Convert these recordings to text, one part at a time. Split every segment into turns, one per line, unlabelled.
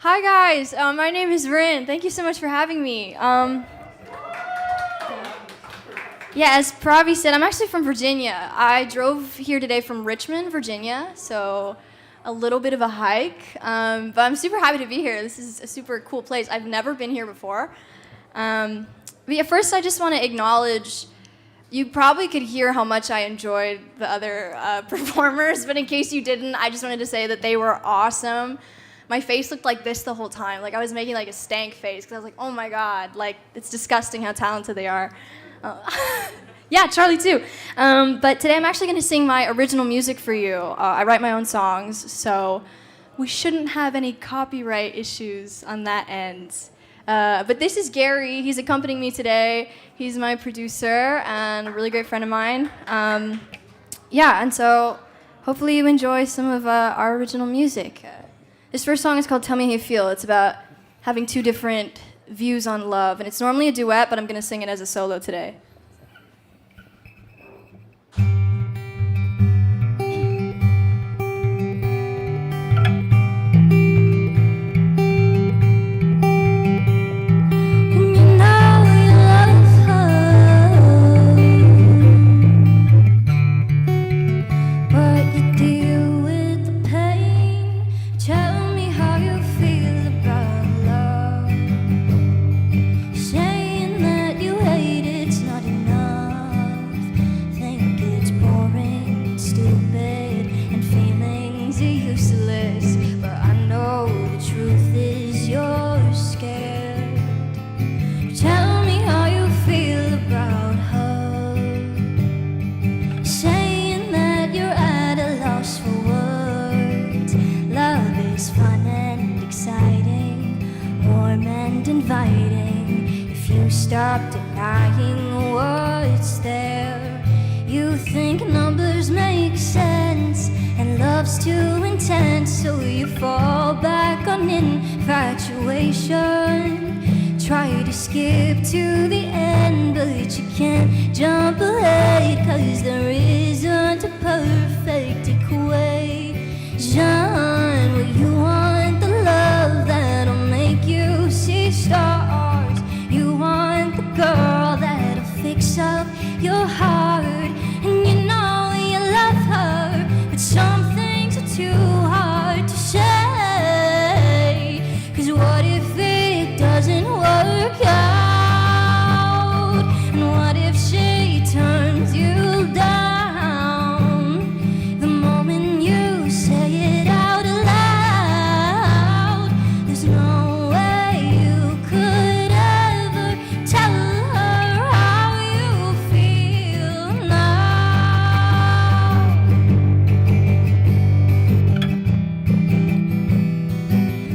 Hi guys, my name is Rine. Thank you so much for having me. Yeah, as Pravi said, I'm actually from Virginia. I drove here today from Richmond, Virginia, so a little bit of a hike. But I'm super happy to be here. This is a super cool place. I've never been here before. But yeah, first I just want to acknowledge, you probably could hear how much I enjoyed the other performers, but in case you didn't, I just wanted to say that they were awesome. My face looked like this the whole time. Like I was making like a stank face because I was like, oh my God, like it's disgusting how talented they are. Yeah, Charlie too. But today I'm actually going to sing my original music for you. I write my own songs, so we shouldn't have any copyright issues on that end. But this is Gary. He's accompanying me today. He's my producer and a really great friend of mine. Yeah, and so hopefully you enjoy some of our original music. This first song is called Tell Me How You Feel. It's about having two different views on love. And it's normally a duet, but I'm going to sing it as a solo today. Inviting. If you stop denying what's there, you think numbers make sense and love's too intense, so you fall back on infatuation. Try to skip to the end, but you can't jump ahead, 'cause there isn't a perfect equation. Well, you want the love that'll make you see stars. You want the girl that'll fix up your heart. And you know you love her, but some things are too hard to say. 'Cause what if it doesn't work out? And what if she turns you down? The moment you say it out loud, there's no way you could ever tell her how you feel now.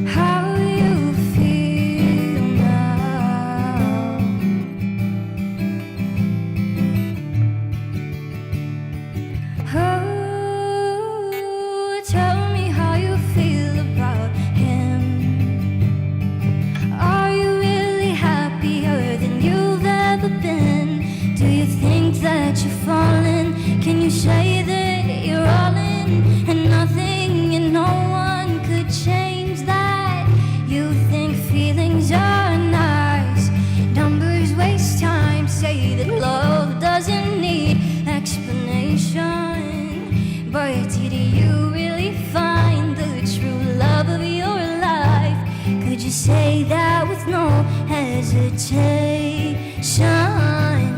How you feel now. Oh, tell me how you feel about him. Are you really happier than you've ever been? Do you think that you're falling? Can you say that you're all in and nothing and no one could change that? You think feelings are nice, numbers waste time, say that love doesn't need explanation. But did you really find the true love of your life? Could you say that with no hesitation?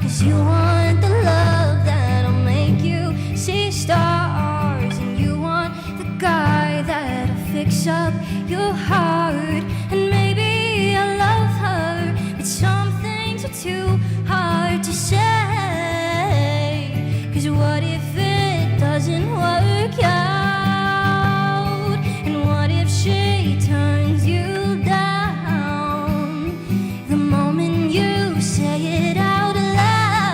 'Cause you want the love that'll make you see stars, and you want the guy that'll fix up your heart. And maybe I love her, but some things are too hard to say. 'Cause what if it doesn't work out? And what if she turns you down? The moment you say it out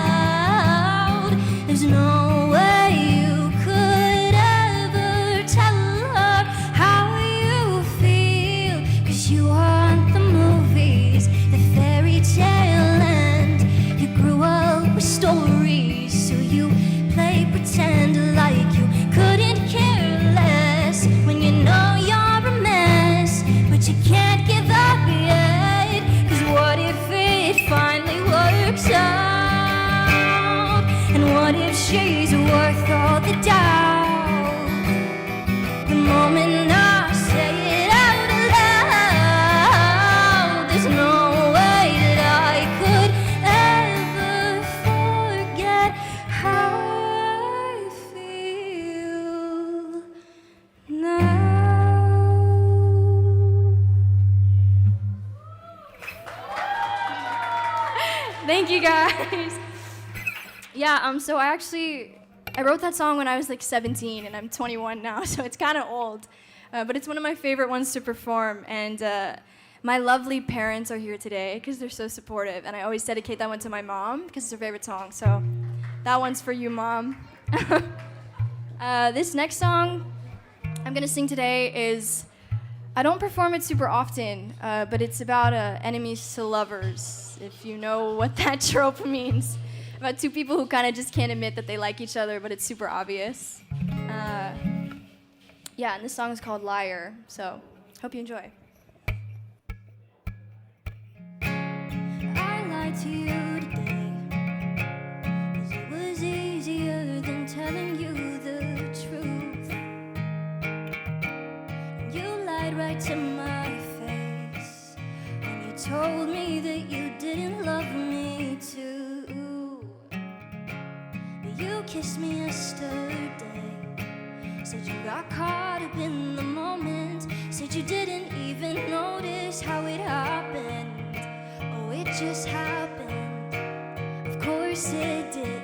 loud, there's no way you could ever tell her how you feel. 'Cause you want the movies, the fairy tale end. You grew up with stories, so you play pretend like you couldn't care less when you know you're a mess, but you can't she's worth all the doubt. The moment I say it out loud, there's no way that I could ever forget how I feel now. Thank you guys. Yeah, so I wrote that song when I was like 17 and I'm 21 now, so it's kind of old. But it's one of my favorite ones to perform, and my lovely parents are here today because they're so supportive, and I always dedicate that one to my mom because it's her favorite song, so that one's for you, Mom. This next song I'm gonna sing today is, I don't perform it super often, but it's about enemies to lovers, if you know what that trope means. About two people who kind of just can't admit that they like each other, but it's super obvious. Yeah, and this song is called Liar, so hope you enjoy. I lied to you today, 'cause it was easier than telling you the truth. You lied right to my face when you told me that you didn't love me too. You kissed me yesterday, said you got caught up in the moment, said you didn't even notice how it happened. Oh, it just happened, of course it did.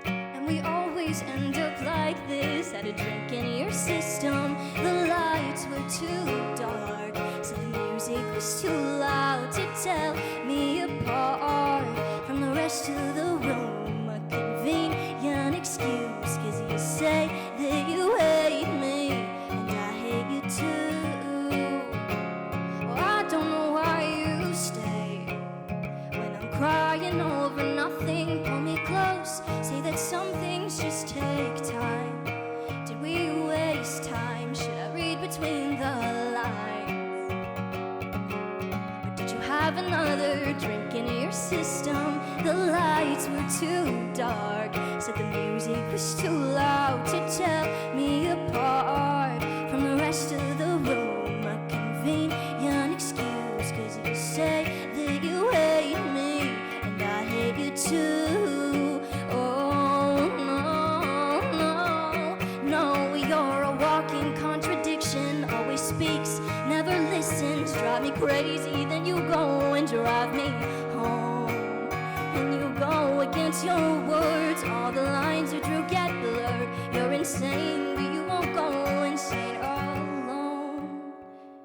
And we always end up like this, had a drink in your system. The lights were too dark, so the music was too loud to tell me apart from the rest of the room. Convenient excuse, 'cause you say that you hate me, and I hate you too. Well, I don't know why you stay when I'm crying over nothing. Pull me close, say that some things just take time. Did we waste time? Should I read between the lines? Or did you have another drink in your system? The lights were too dark, said the music was too loud to tell me apart from the rest of the room. A convenient excuse, 'cause you say that you hate me, and I hate you too. Oh, no, you're a walking contradiction. Always speaks, never listens, drive me crazy, then you go and drive me home. And you go against your words, all the lines you drew get blurred. You're insane, but you won't go insane alone.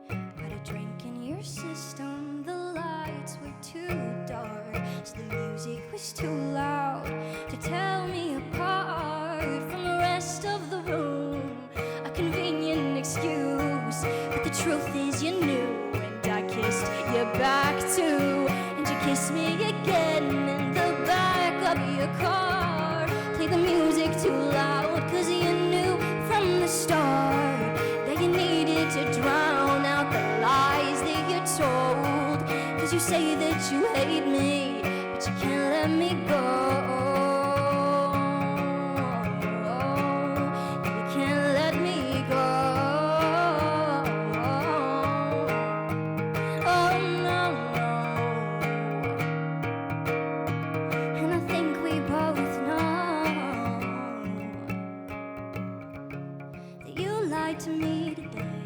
Had a drink in your system, the lights were too dark, so the music was too loud to tell me apart from the rest of the room. A convenient excuse, but the truth is you knew, and I kissed you back too. And you kissed me again in the back of your car. Play the music too loud, 'cause you knew from the start that you needed to drown out the lies that you told. 'Cause you say that you hate me, but you can't let me go. You can't let me go. Oh no. And I think we both know that you lied to me today,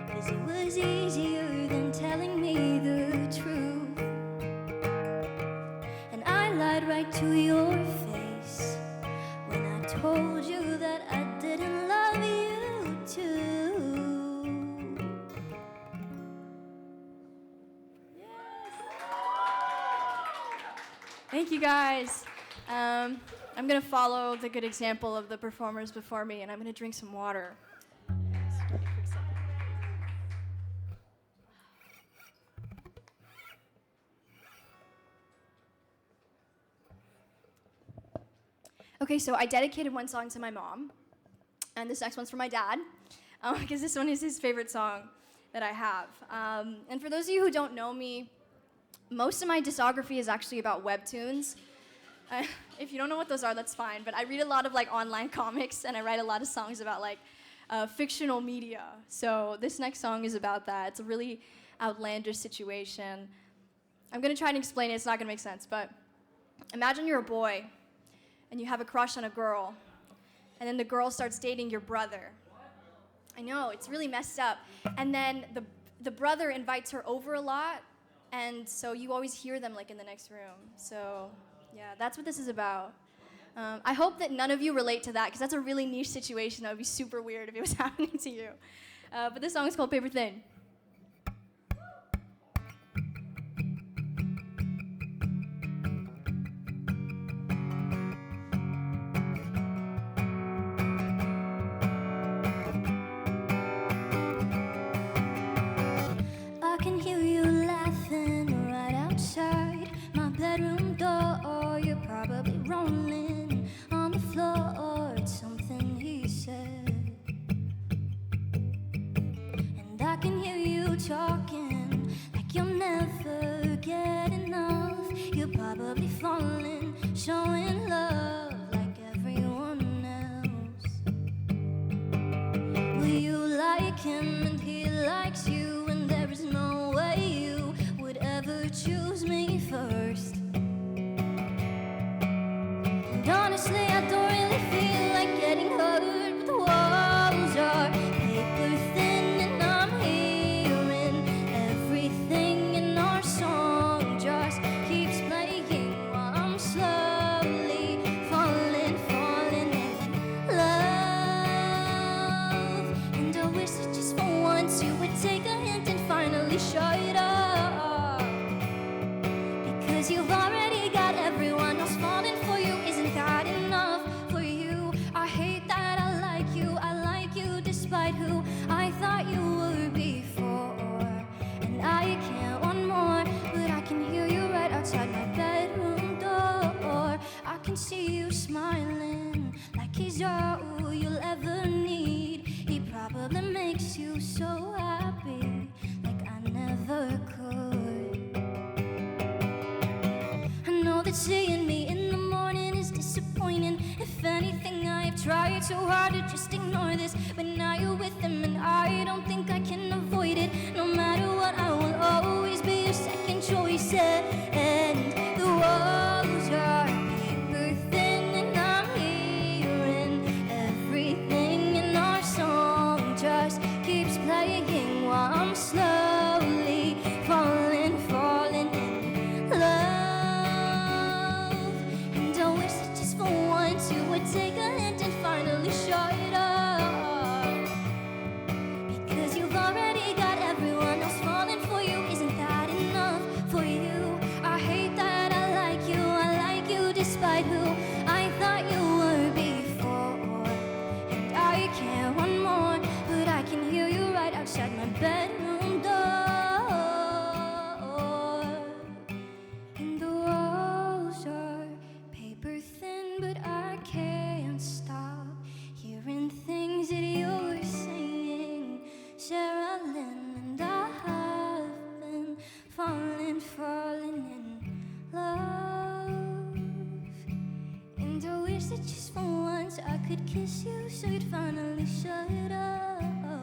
'cause it was easier than telling me the truth. And I lied right to your face when I told you that I didn't love you too. Thank you guys. I'm gonna follow the good example of the performers before me, and I'm gonna drink some water. Okay, so I dedicated one song to my mom, and this next one's for my dad, because this one is his favorite song that I have. And for those of you who don't know me, most of my discography is actually about webtoons. If you don't know what those are, that's fine. But I read a lot of like online comics, and I write a lot of songs about like fictional media. So this next song is about that. It's a really outlandish situation. I'm gonna try and explain it. It's not gonna make sense, but imagine you're a boy, and you have a crush on a girl, and then the girl starts dating your brother. I know, it's really messed up. And then the brother invites her over a lot, and so you always hear them like in the next room. So yeah, that's what this is about. I hope that none of you relate to that, because that's a really niche situation. That would be super weird if it was happening to you. But this song is called Paper Thin.
I can hear you laughing right outside my bedroom door. You're probably rolling on the floor. It's something he said. And I can hear you talking like you'll never get enough. You're probably falling, showing love like everyone else. Will you like him and he likes you? And there is no way you would ever choose me first. And honestly, I don't really feel like getting hurt, but the walls are paper thin, and I'm hearing everything in our song just keeps playing while I'm slowly falling in love. And I wish that just for once you would take a hint and finally shut up, because you've already got everyone else falling for you. Isn't that enough for you? I hate that I like you despite who I thought you were before. And I can't want more, but I can hear you right outside my bedroom door. I can see you smiling like he's all you'll ever need. He probably makes you so happy like I never could. I know that seeing me in the morning is disappointing. If anything, I have tried so hard to just ignore this, but now you're with him and I don't think I can avoid it. No matter what, I will always be your second choice. And the walls are paper thin, and I'm hearing everything in our song just keeps playing while I'm slowly falling in love. And I wish that just for once you would take a hint and finally shut up, because you've already got everyone else falling for you. Isn't that enough for you? I hate that I like you despite who I thought you were before. And I can't want more, but I can hear you right outside my bedroom door. And the walls are paper thin, but I can't stop hearing things that you're saying, Sarah Lynn. And I have been falling in love. And I wish that just for once I could kiss you so you'd finally shut up,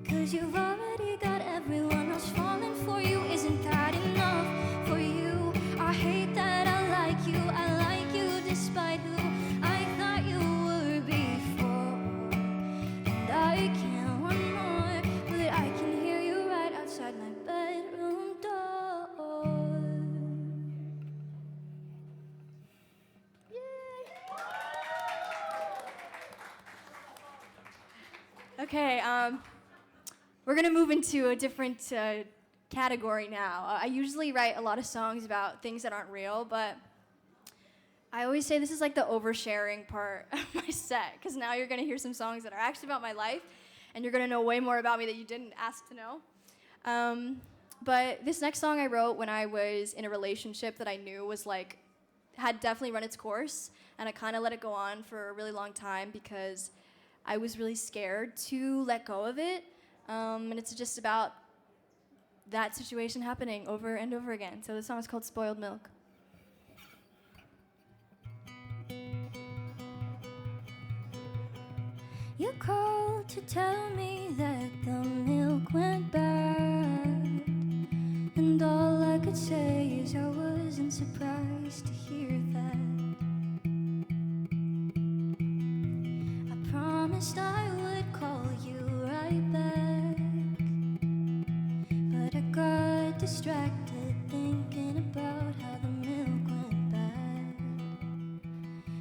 because you've already got everyone else falling for you. Isn't that enough for you? I hate that I like you despite who I thought you were before. And I can't want more, but I can hear you right outside my bedroom door.
Okay, we're gonna move into a different category now. I usually write a lot of songs about things that aren't real, but I always say this is like the oversharing part of my set, because now you're gonna hear some songs that are actually about my life, and you're gonna know way more about me that you didn't ask to know. But this next song I wrote when I was in a relationship that I knew was like, had definitely run its course, and I kind of let it go on for a really long time because I was really scared to let go of it. And it's just about that situation happening over and over again. So the song is called Spoiled Milk.
You called to tell me that the milk went bad, and all I could say is I wasn't surprised to hear that. I promised I would call you right back, but I got distracted thinking about how the milk went bad.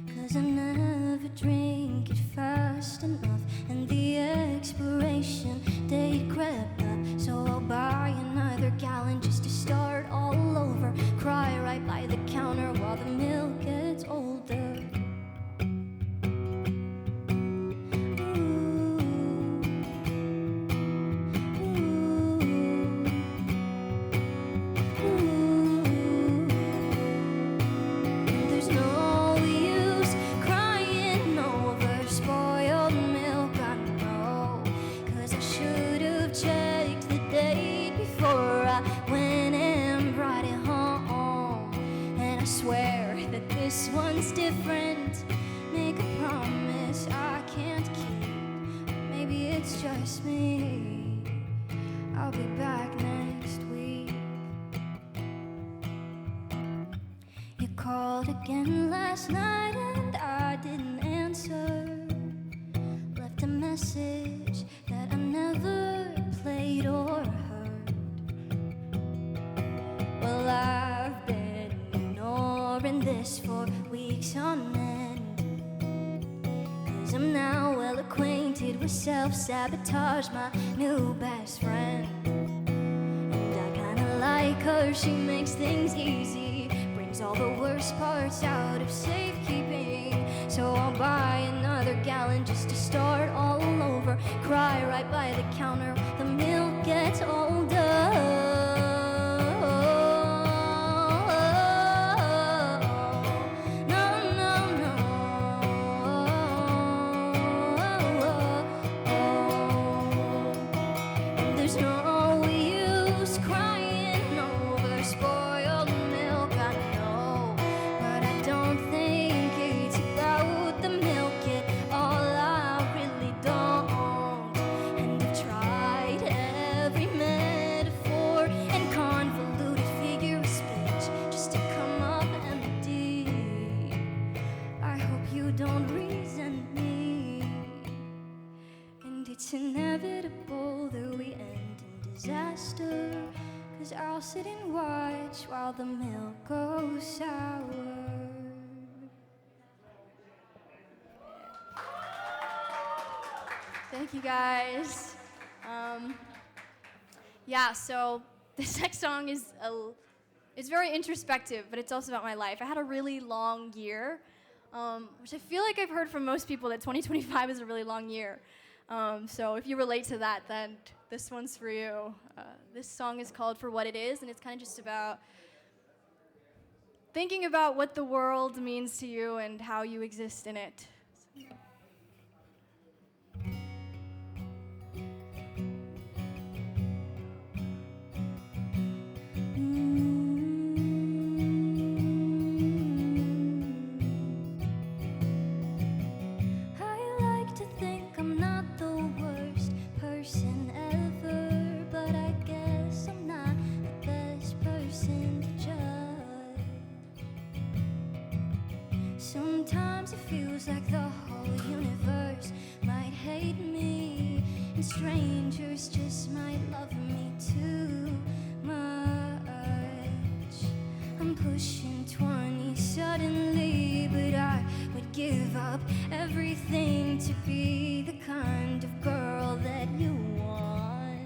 'Cause I never drink it fast enough, and the expiration date crept up. So I'll buy another gallon just to start all over. Cry right by the counter while the milk gets older. There's no use crying over spoiled milk, I know. 'Cause I should have checked the date before I went and brought it home. And I swear that this one's different. Make a promise I can't keep. Maybe it's just me. I'll be back next week. You called again last night and I didn't answer. Left a message that I never played or heard. Well, I've been ignoring this for weeks on end, 'cause I'm now well acquainted with self-sabotage, my new best friend. And I kinda like her, she makes things easy, brings all the worst parts out of safekeeping. So I'll buy another gallon just to start all over. Cry right by the counter, the milk gets older. There's no use crying over spoiled milk, I know. But I don't think it's about the milk at all, I really don't. And I've tried every metaphor and convoluted figure of speech just to come up empty. I hope you don't resent me. And it's inevitable that we end in disaster, 'cause I'll sit and watch while the milk goes sour.
Thank you guys. Yeah, so this next song is it's very introspective, but it's also about my life. I had a really long year, which I feel like I've heard from most people that 2025 is a really long year. So if you relate to that, then this one's for you. This song is called For What It Is, and it's kind of just about thinking about what the world means to you and how you exist in it.
I like to think I'm not the worst person ever, but I guess I'm not the best person to judge. Sometimes it feels like the whole universe might hate me, and strangers just might love me too much. I'm pushing 20 suddenly, but I would give up everything to be the kind of girl that you want.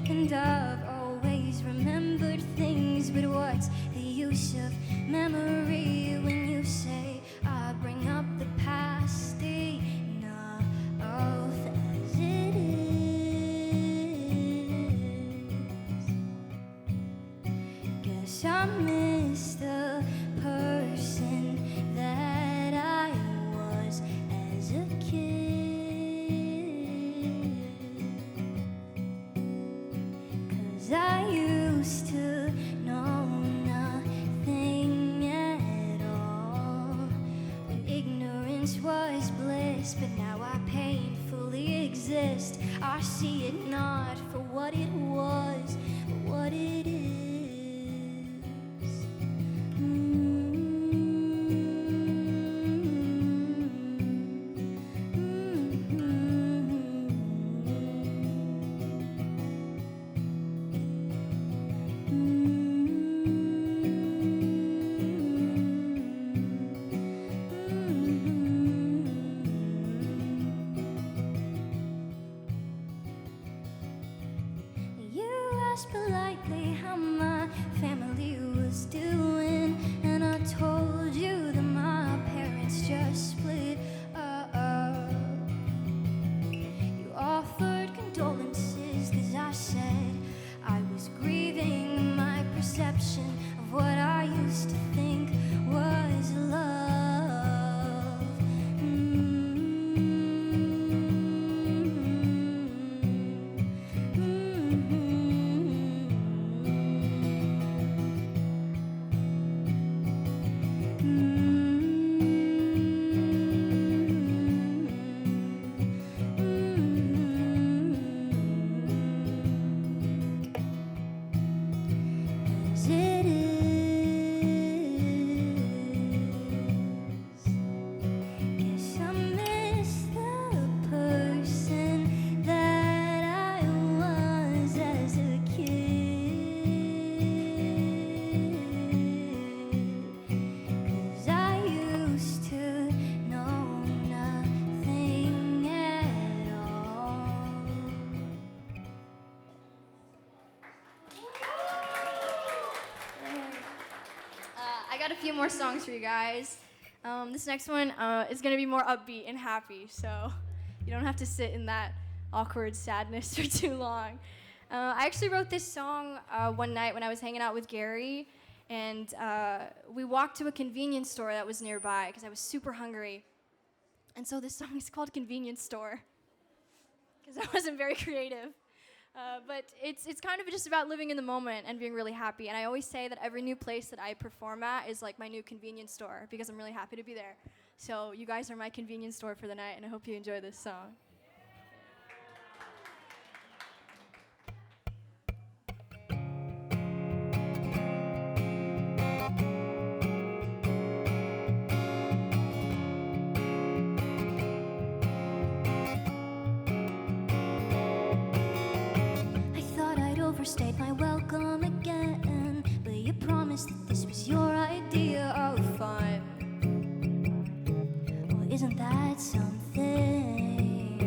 And I've always remembered things, but what's the use of memory when you say I bring up the past enough as it is? Guess I miss the person that I was as a kid. 'Cause I used to know nothing at all, when ignorance was bliss exist. I see it not for what it was, but what it is. Politely how my family was doing, and I told you that my parents just split up. You offered condolences cause I said I was grieving my perception of what I used to think was love.
I got a few more songs for you guys. This next one is going to be more upbeat and happy, so you don't have to sit in that awkward sadness for too long. I actually wrote this song one night when I was hanging out with Gary, and we walked to a convenience store that was nearby because I was super hungry. And so this song is called Convenience Store because I wasn't very creative. But it's kind of just about living in the moment and being really happy. And I always say that every new place that I perform at is like my new convenience store because I'm really happy to be there. So you guys are my convenience store for the night, and I hope you enjoy this song.
Overstayed my welcome again, but you promised that this was your idea of fun. Well, isn't that something?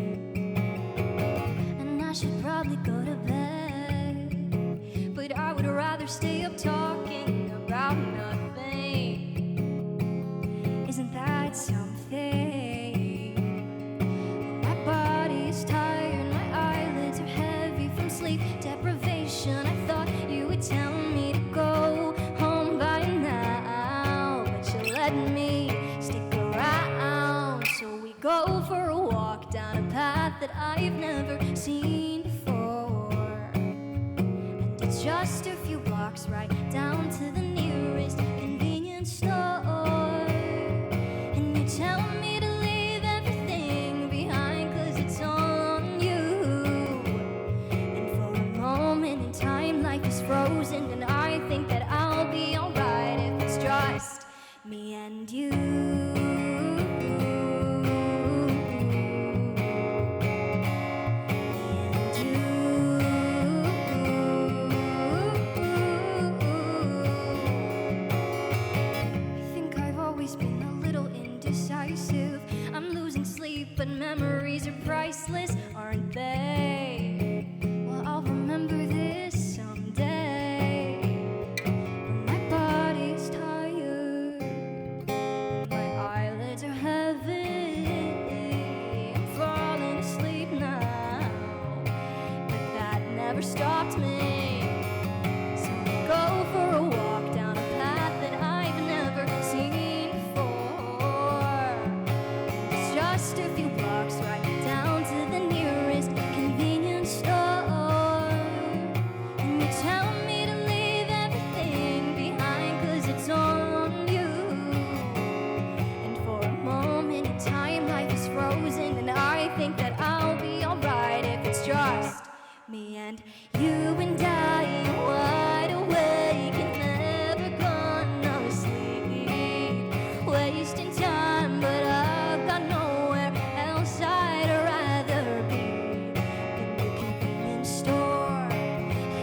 And I should probably go to bed, but I would rather stay up talking about nothing. Isn't that something? My body is tired, my eyelids are heavy from sleep deprivation. I thought you would tell me to go home by now, but you let me stick around. So we go for a walk down a path that I've never seen before, and it's just a few blocks right down to the nearest convenience store. And you tell me to leave everything behind cause it's all on you. Moment in time, life is frozen, and I think that I'll be alright if it's just me and you. I think I've always been a little indecisive. I'm losing sleep, but memories are priceless, aren't they? I'll remember this someday. My body's tired, my eyelids are heavy. I'm falling asleep now, but that never stopped me. So we go for a walk down a path that I've never seen before. It's just a few blocks right down to the nearest convenience store. Tell me to leave everything behind cause it's all on you. And for a moment in time, life is frozen, and I think that I'll be alright me and you and I are wide awake and never gonna sleep, wasting time, but I've got nowhere else I'd rather be than the convenience store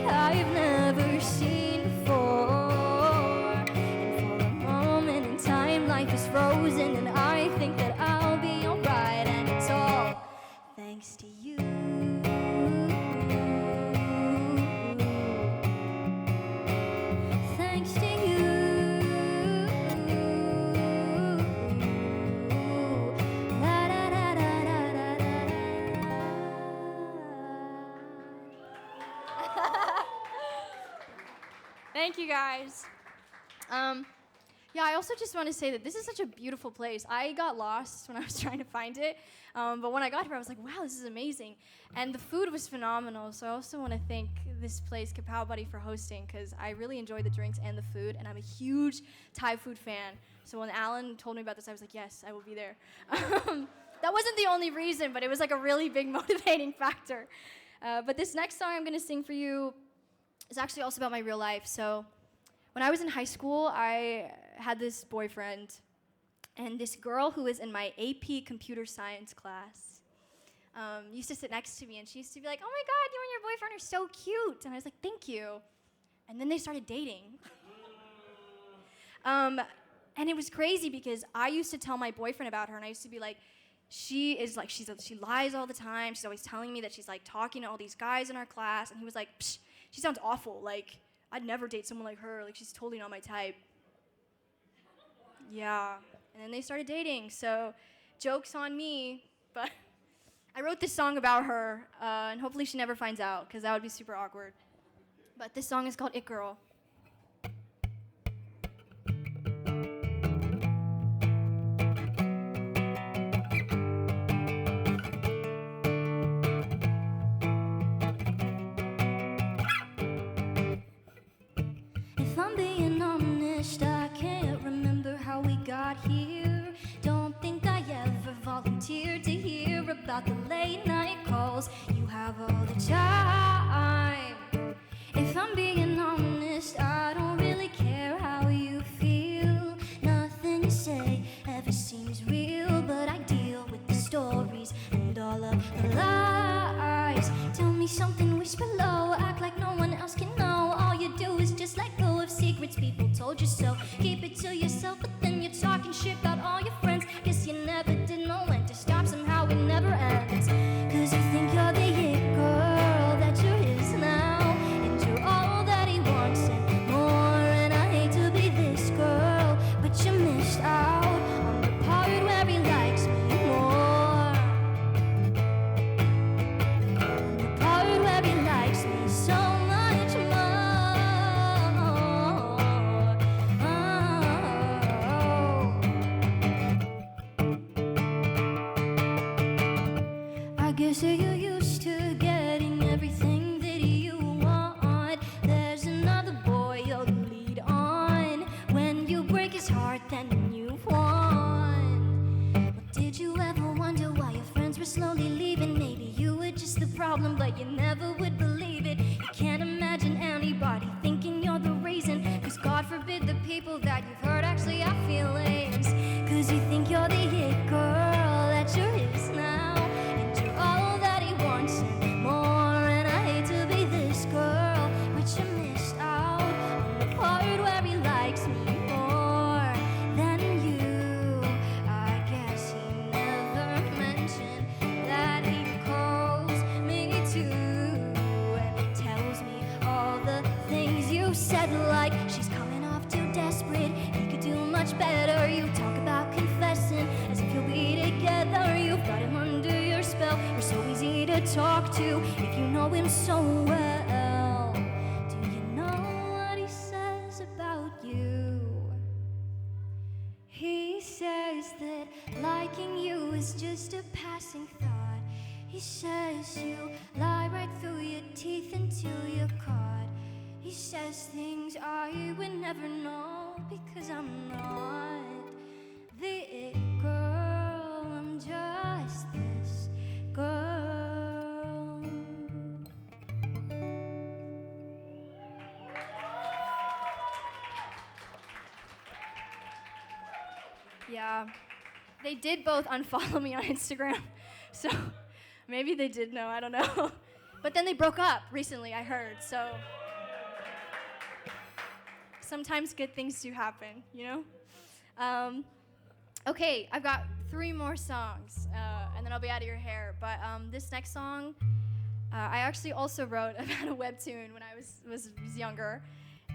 I've never seen before. And for a moment in time, life is frozen, and I think that I'll be alright, and it's all thanks to you. Thanks to you. La da da da da da da.
Thank you guys. Yeah, I also just want to say that this is such a beautiful place. I got lost when I was trying to find it, but when I got here, I was like, wow, this is amazing. And the food was phenomenal, so I also want to thank this place, Kapow Buddy, for hosting, because I really enjoy the drinks and the food, and I'm a huge Thai food fan. So when Alan told me about this, I was like, yes, I will be there. That wasn't the only reason, but it was like a really big motivating factor. But this next song I'm going to sing for you is actually also about my real life. So when I was in high school, I had this boyfriend, and this girl who was in my AP computer science class used to sit next to me, and she used to be like, oh my God, you and your boyfriend are so cute. And I was like, thank you. And then they started dating. And it was crazy because I used to tell my boyfriend about her, and I used to be like, she lies all the time. She's always telling me that she's like talking to all these guys in our class. And he was like, psh, she sounds awful. Like, I'd never date someone like her. Like, she's totally not my type. Yeah. And then they started dating. So, joke's on me. But I wrote this song about her, and hopefully she never finds out, because that would be super awkward. But this song is called It Girl.
If I'm being honest, I can't remember how we got here. Don't think I ever volunteered to hear about the late night calls you have all the time. If I'm being honest, I don't really care how you feel. Nothing you say ever seems real, but I deal with the stories and all of the lies. Tell me something, whisper low, act like no one else can know. All you do is just let go of secrets people told you so. Keep it to yourself, but then you're talking shit about all your friends. Guess you never did know when to stop, somehow it never ends. Cause you think you're the it girl that you're his now, and you're all that he wants and more. And I hate to be this girl, but you missed out on the part where he likes me more. The part where he likes me so much more. I guess that you're used to getting everything that you want. There's another boy you'll lead on. When you break his heart, then you won. But did you ever wonder why your friends were slowly leaving? Maybe you were just the problem, but you never would believe it. You can't imagine anybody thinking you're the reason. Cause God forbid the people that you've hurt actually have feelings. Cause you think you're the it girl, that you're his now, and you're all that he wants and more. And I hate to be this girl, but you missed out on the part where he likes me more than you. I guess he never mentioned that he calls me too, and tells me all the things you said, like she's coming off too desperate, he could do much better. You talk about confessing as if you'll be together. You've got him under your spell, you're so easy to talk to if you know him so well. Do you know what he says about you? He says that liking you is just a passing thought. He says you lie right through your teeth until you're caught. He says things I would never know, because I'm not the it girl, I'm just this girl.
Yeah. They did both unfollow me on Instagram. So maybe they did know, I don't know. But then they broke up recently, I heard. So sometimes good things do happen, you know? Okay, I've got 3 more songs, and then I'll be out of your hair. But this next song, I actually also wrote about a webtoon when I was younger,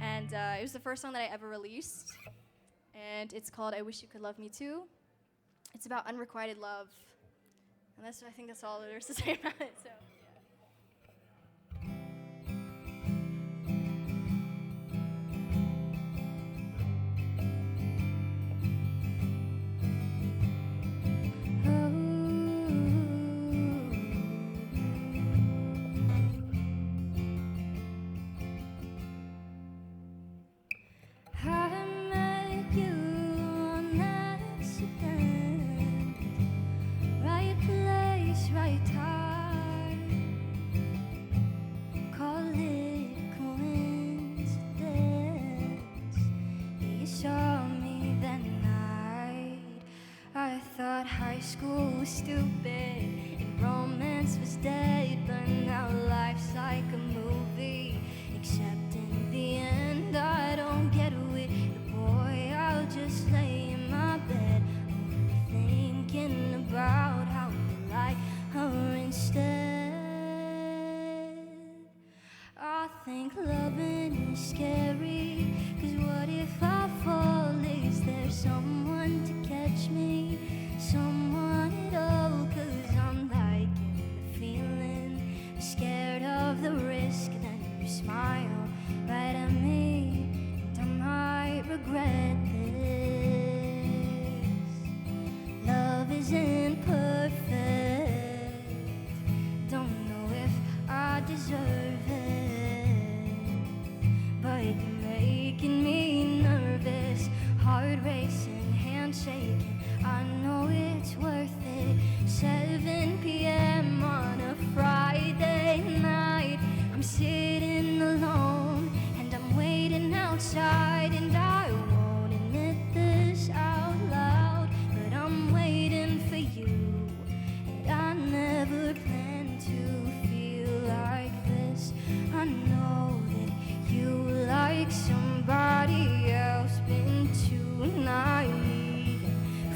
and it was the first song that I ever released, and it's called "I Wish You Could Love Me Too." It's about unrequited love, and I think that's all there is to say about it. So. I thought high school was stupid and romance was dead, but now life's like a movie, except in the end I don't get with the boy. I'll just lay in my bed, thinking about how I like her instead. I think loving is scary, 'cause what if I fall? Is there someone to catch me? Someone at all? 'Cause I'm liking the feeling, scared of the risk. Then you smile right at me, and I might regret this. Love isn't perfect, don't know if I deserve it, but you're making me nervous. Heart racing, hand shaking, I know it's worth it. 7 p.m. on a Friday night, I'm sitting alone and I'm waiting outside, and I won't admit this out loud, but I'm waiting for you, and I never planned to feel like this. I know that you like somebody else, been too naive,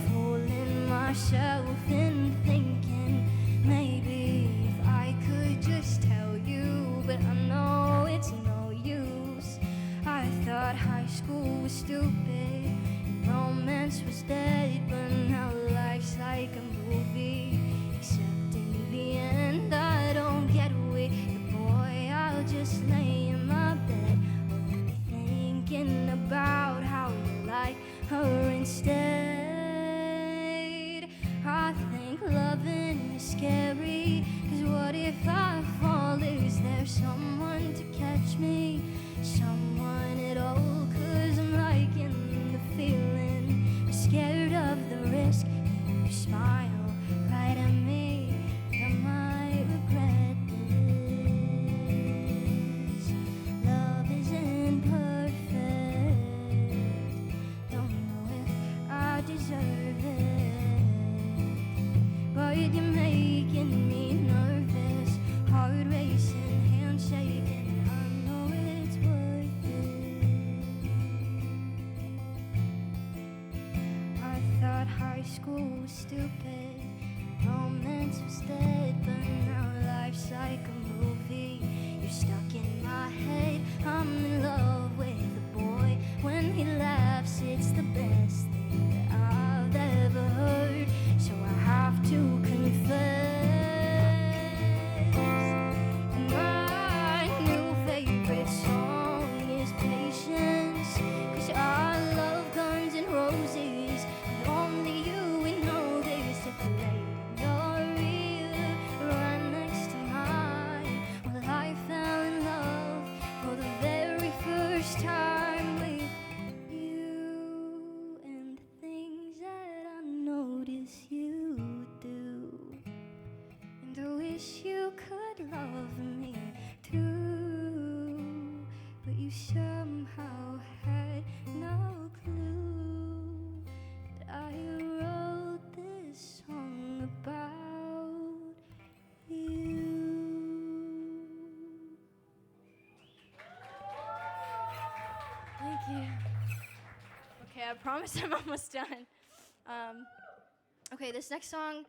fooling myself and thinking maybe if I could just tell you, but I know it's no use. I thought high school was stupid and romance was dead, but now life's like a movie, except in the end I don't get with the boy. I'll just lay in my bed, thinking about how you like her instead. I think loving is scary, 'cause what if I fall? Is there someone to catch me? Someone at all? 'Cause I'm liking the feeling, scared of the risk. You smile right at me, I might regret this. Love isn't perfect, don't know if I deserve it, but you're making me nervous. Heart racing, hand shaking, I know it's worth it. I thought high school was stupid, romance was dead, but now life's like a movie. You're stuck in my head, I'm in love with the boy. When he laughs, it's the best thing that I've ever heard, so I have to confess. And my new favorite song is Patience, 'cause I love guns and roses, and only you would know this. If the lady in your ear right next to mine, well, I fell in love for the very first time with you, and the things that I notice you do, and I wish you could love me too, but you somehow had no clue that I I promise I'm almost done. Okay, this next song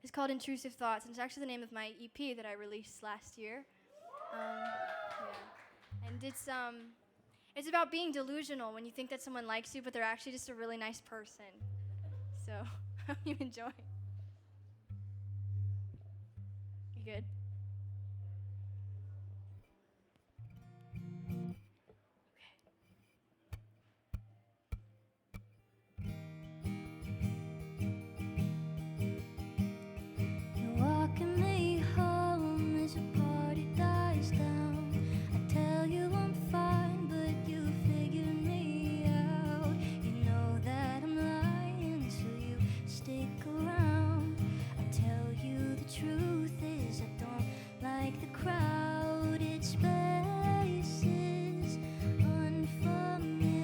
is called Intrusive Thoughts, and it's actually the name of my EP that I released last year. Yeah. And it's about being delusional when you think that someone likes you, but they're actually just a really nice person. So, hope you enjoy. You good?
You're walking me home as the party dies down. I tell you I'm fine, but you figured me out. You know that I'm lying, so you stick around. I tell you the truth is I don't like the crowded spaces, unfamiliar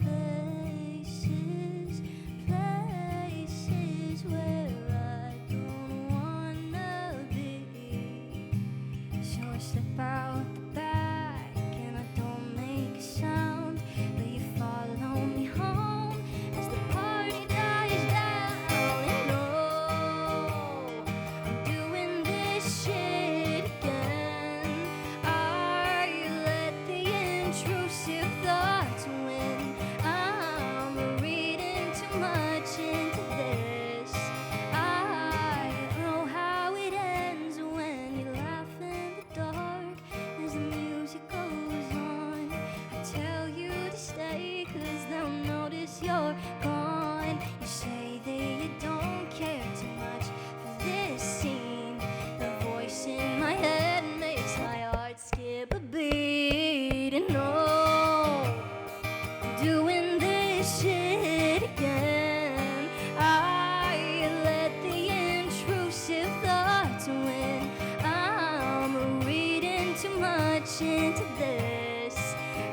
faces, places where I don't wanna be. So I step out the back and I don't make a sound, but you follow me home as the party dies down. And oh, I'm doing this shit again. I let the intrusive thoughts win. I'm reading too much into this. I know how it ends when you laugh in the dark as the music goes on. I tell you to stay 'cause they'll notice you're gone. You say that you don't care too much for this scene. The voice in my head makes my heart skip a beat. And oh, doing this shit again. I let the intrusive thoughts win. I'm reading too much into this.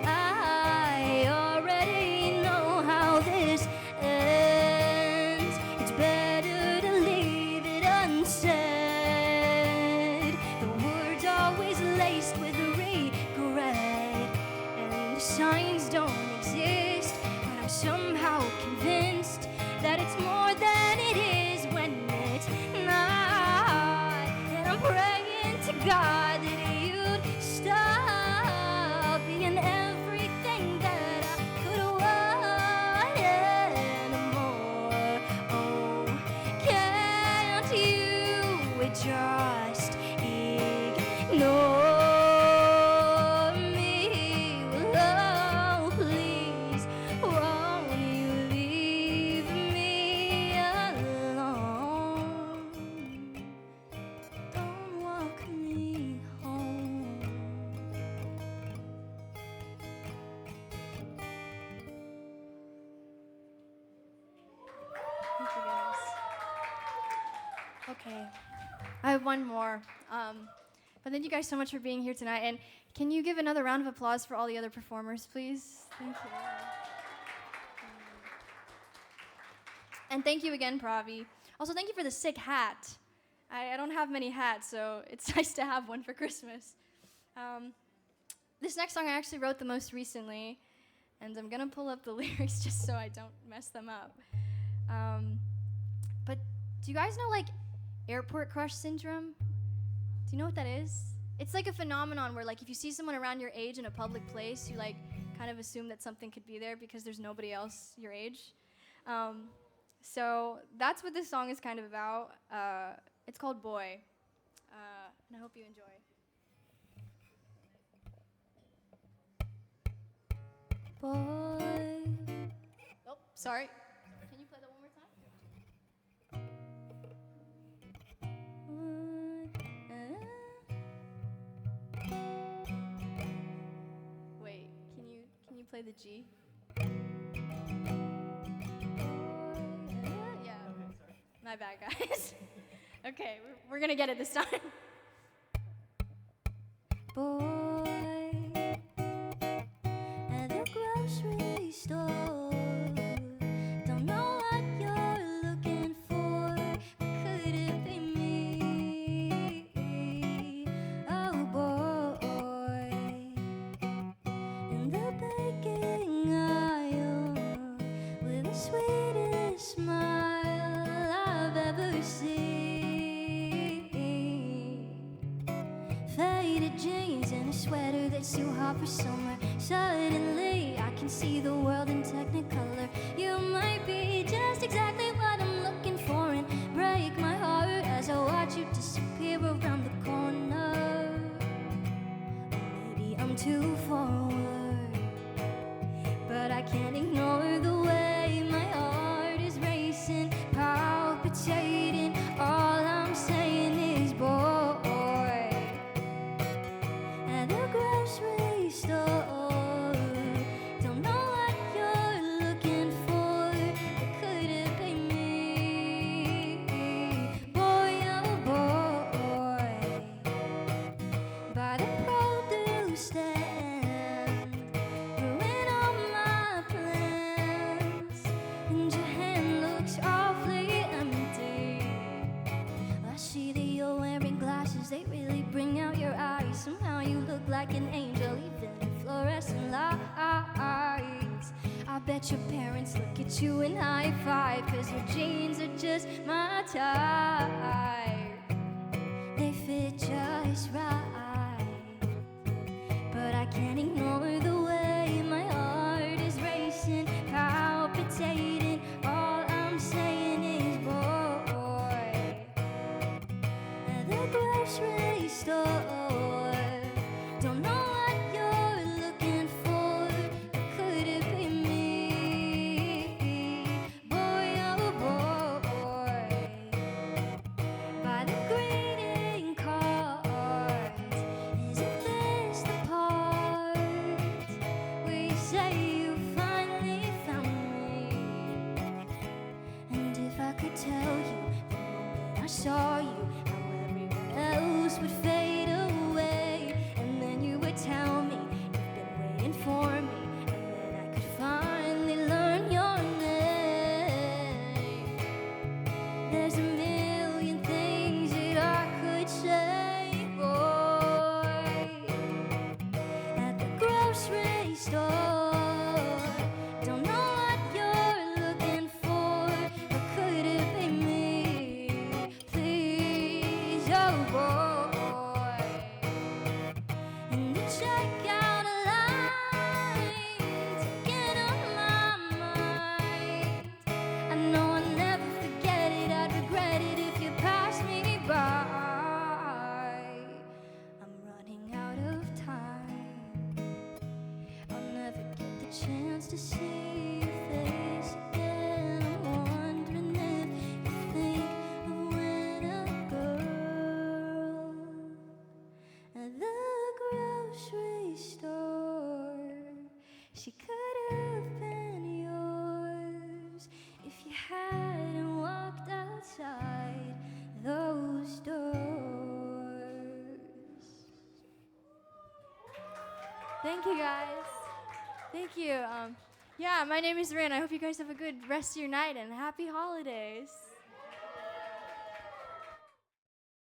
I already know how this ends. It's better to leave it unsaid. The words always laced with regret, and the signs don't exist, but I'm somehow convinced that it's more than it is when it's not. And I'm praying to God that you'd stop being everything that I could want and more. Oh, can't you just ignore me? Oh, please, won't you leave me alone? Don't walk me home.
Thank you guys. Okay, I have one more. But thank you guys so much for being here tonight. And can you give another round of applause for all the other performers, please? Thank you. And thank you again, Pravi. Also, thank you for the sick hat. I don't have many hats, so it's nice to have one for Christmas. This next song I actually wrote the most recently, and I'm gonna pull up the lyrics just so I don't mess them up. But do you guys know like airport crush syndrome? Do you know what that is? It's like a phenomenon where like if you see someone around your age in a public place, you like kind of assume that something could be there because there's nobody else your age. So that's what this song is kind of about. It's called Boy, and I hope you enjoy.
Boy,
Oh, sorry. Can you play that one more time? Wait, can you play the G? Yeah. Okay, sorry. My bad, guys. Okay, we're gonna get it this time.
boy, at the grocery store. Don't know what you're looking for, but could it be me? Oh boy, in the baking aisle, faded jeans and a sweater that's too hot for summer. Suddenly I can see the world in technicolor. You might be just exactly what I'm looking for and break my heart as I watch you disappear around the corner. Maybe I'm too forward, but I can't ignore the way my heart is racing, palpitating. All I'm saying is boy. At the grocery store, don't know what you're looking for, but could it be me? Boy, oh boy. By the produce stand, ruin all my plans, and your hand looks awfully empty. I see that you're wearing glasses, they really bring out your eyes. Somehow you look like an angel, even in fluorescent lights. I bet your parents look at you and high five, 'cause your jeans are just my type. They fit just right, but I can't ignore the way my heart is racing, palpitating. All I'm saying is boy. At the grocery store, don't know what you're looking for, but could it be me? Boy, oh boy. By the greeting cards, isn't this the part where you say you finally found me? And if I could tell you the moment I saw you, how everyone else would fade away, and then you would tell me you've been waiting for me, and then I could finally learn your name. There's a million things that I could say, boy. At the grocery store, don't know what you're looking for, but could it be me? Please, oh boy. And the checkout line taking on my mind. I know I'll never forget it, I'd regret it if you passed me by. I'm running out of time, I'll never get the chance to see your face again. I'm wondering if you think of when a girl at the grocery store, she could have been yours if you hadn't walked outside those doors.
Thank you, guys. Thank you. Yeah, my name is Rine. I hope you guys have a good rest of your night and happy holidays.